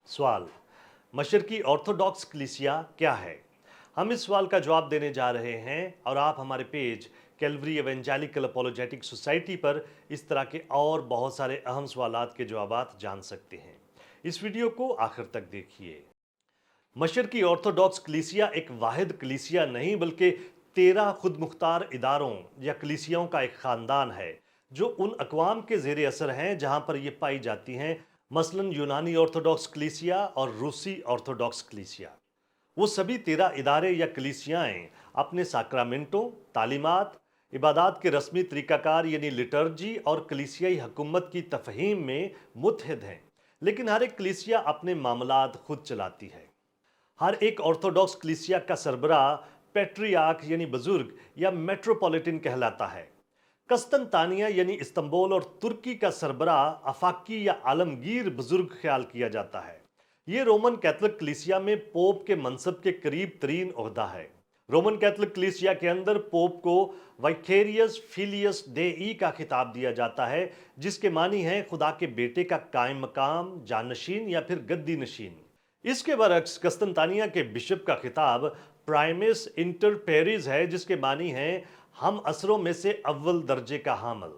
सवाल, मशरकी ऑर्थोडॉक्स कलीसिया क्या है? हम इस सवाल का जवाब देने जा रहे हैं और आप हमारे page Calvary evangelical apologetic society पर इस तरह के और बहुत सारे अहम सवालात के जवाबात जान सकते हैं। इस वीडियो को आखिर तक देखिए। मशरकी ऑर्थोडॉक्स कलीसिया एक वाहिद कलीसिया नहीं बल्कि 13 खुद मुख्तार इदारों या कलीसियाओं का एक ख़ानदान है जो उन अक़वाम के ज़ेर असर हैं जहाँ पर ये पाई जाती हैं, मसलन यूनानी ऑर्थोडॉक्स कलीसिया और रूसी ऑर्थोडॉक्स कलीसिया। वो सभी 13 इदारे या कलीसियाएँ अपने साक्रामेंटों, तालीमात, इबादात के रस्मी तरीक़ाकार यानी लिटर्जी और कलीसियाई हुकूमत की तफ़हीम में मुत्तहिद हैं, लेकिन हर एक कलीसिया अपने मामलात खुद चलाती है। हर एक ऑर्थोडॉक्स कलीसिया का सरबराह पैट्रियार्क यानी बुजुर्ग या मेट्रोपॉलिटन कहलाता है। कस्तनतानिया यानी इस्तांबुल और तुर्की का सरबराह अफाकी या आलमगीर बुजुर्ग ख्याल किया जाता है। ये रोमन कैथोलिक कलीसिया में पोप के मनसब के करीब तरीन ओहदा है। रोमन कैथोलिक कलीसिया के अंदर पोप को वाइकेरियस फिलियस डेई का खिताब दिया जाता है, जिसके मानी है खुदा के बेटे का कायम मकाम, जानशीन या फिर गद्दी नशीन। इसके बरक्स कस्तनतानिया के बिशप का खिताब प्राइमिस इंटर पेरिस है, जिसके मानी हैं हम असरों में से अव्वल दर्जे का हामिल।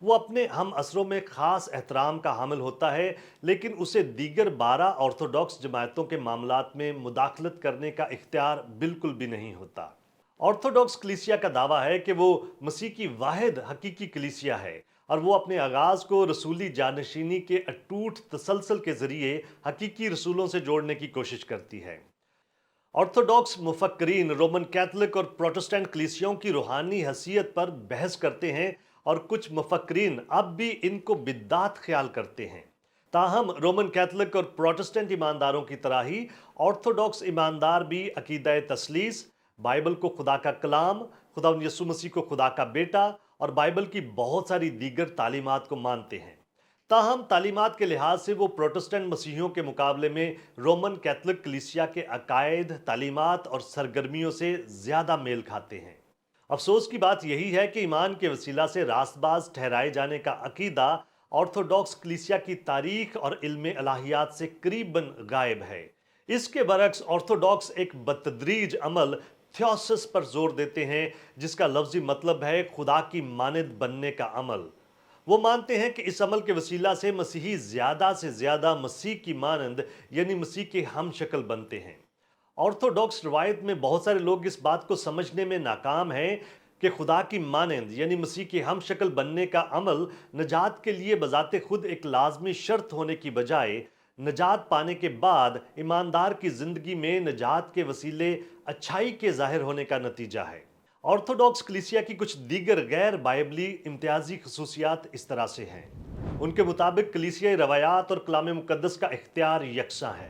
वो अपने हम असरों में खास एहतराम का हामिल होता है, लेकिन उसे दीगर 12 ऑर्थोडॉक्स जमायतों के मामलात में मुदाखलत करने का इख्तियार बिल्कुल भी नहीं होता। ऑर्थोडॉक्स कलीसिया का दावा है कि वो मसीह की वाहिद हकीकी कलीसिया है और वो अपने आगाज़ को रसूली जानशीनी के अटूट तसलसल के ज़रिए हकीकी रसूलों से जोड़ने की कोशिश करती है। ऑर्थोडॉक्स मुफक्करीन रोमन कैथोलिक और प्रोटेस्टेंट कलीसियाओं की रूहानी हैसियत पर बहस करते हैं और कुछ मुफक्करीन अब भी इनको बिद्दात ख्याल करते हैं। ताहम रोमन कैथोलिक और प्रोटेस्टेंट ईमानदारों की तरह ही ऑर्थोडॉक्स ईमानदार भी अकीदा तस्लीस, बाइबल को खुदा का कलाम, खुदा यसु मसीह को खुदा का बेटा और बाइबल की बहुत सारी दीगर तालीमात को मानते हैं। ताहम तालीमात के लिहाज से वो प्रोटेस्टेंट मसीहियों के मुकाबले में रोमन कैथोलिक कलीसिया के अकायद, तालीमात और सरगर्मियों से ज़्यादा मेल खाते हैं। अफसोस की बात यही है कि ईमान के वसीला से रास्तबाज ठहराए जाने का अकीदा ऑर्थोडॉक्स कलीसिया की तारीख और इल्म इलाहियात से करीबन गायब है। इसके बरक्स ऑर्थोडॉक्स एक बतदरीज अमल थियोसिस पर जोर देते हैं, जिसका लफ्जी मतलब है खुदा की मानद बनने का अमल। वो मानते हैं कि इस अमल के वसीला से मसीही ज़्यादा से ज़्यादा मसीह की मानंद यानी मसीह के हम शक्ल बनते हैं। ऑर्थोडॉक्स रवायत में बहुत सारे लोग इस बात को समझने में नाकाम हैं कि खुदा की मानंद यानी मसीह के हम शक्ल बनने का अमल नजात के लिए बजाते खुद एक लाजमी शर्त होने की बजाय नजात पाने के बाद ईमानदार की ज़िंदगी में नजात के वसीले अच्छाई के ज़ाहिर होने का नतीजा है। ऑर्थोडॉक्स कलीसिया की कुछ दीगर गैर बाइबली इम्तियाजी खसूसियात इस तरह से हैं। उनके मुताबिक कलीसियाई रवायात और कलाम मुकद्दस का इख्तियार यकसा है।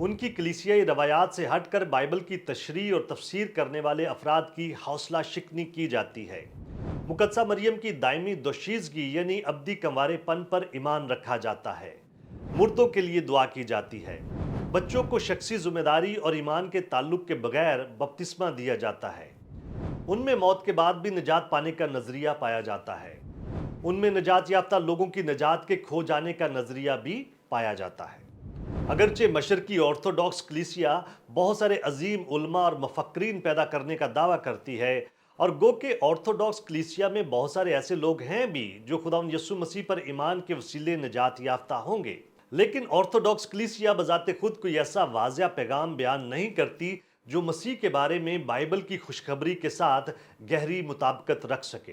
उनकी कलीसियाई रवायात से हटकर बाइबल की तशरीह और तफसीर करने वाले अफराद की हौसला शिकनी की जाती है। मुकद्दसा मरियम की दायमी दोशीज़गी यानी अब्दी कंवारेपन पर ईमान रखा जाता है। मुर्दों के लिए दुआ की जाती है। बच्चों को शख्सी जिम्मेदारी और ईमान के ताल्लुक के बगैर बपतिस्मा दिया जाता है। उनमें मौत के बाद भी निजात पाने का नजरिया पाया जाता है। उनमें निजात याफ्ता लोगों की निजात के खो जाने का नजरिया भी पाया जाता है। अगरचे मशरकी ऑर्थोडॉक्स कलीसिया बहुत सारे अजीम उलमा और मुफक्रीन पैदा करने का दावा करती है और गो के ऑर्थोडॉक्स कलीसिया में बहुत सारे ऐसे लोग हैं भी जो खुदा यसु मसीह पर ईमान के वसीले निजात याफ्ता होंगे, लेकिन ऑर्थोडॉक्स कलीसिया बजाते खुद कोई ऐसा वाज़िया पैगाम बयान नहीं करती जो मसीह के बारे में बाइबल की खुशखबरी के साथ गहरी मुताबिकत रख सके।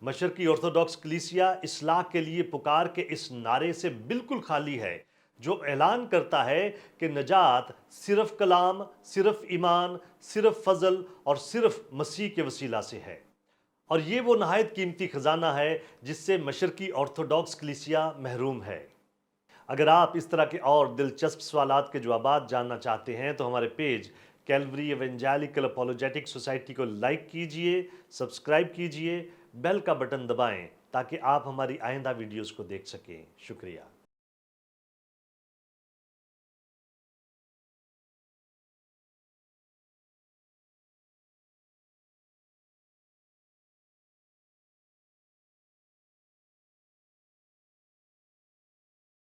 मशरकी ऑर्थोडॉक्स कलीसिया इस्लाह के लिए पुकार के इस नारे से बिल्कुल खाली है, जो ऐलान करता है कि नजात सिर्फ कलाम, सिर्फ ईमान, सिर्फ फजल और सिर्फ मसीह के वसीला से है। और ये वो नहायत कीमती खजाना है जिससे मशरकी ऑर्थोडॉक्स कलीसिया महरूम है। अगर आप इस तरह के और दिलचस्प सवालात के जवाबात जानना चाहते हैं तो हमारे page Calvary evangelical apologetic society को लाइक कीजिए, सब्सक्राइब कीजिए, बेल का बटन दबाएं ताकि आप हमारी आइंदा वीडियोस को देख सकें। शुक्रिया।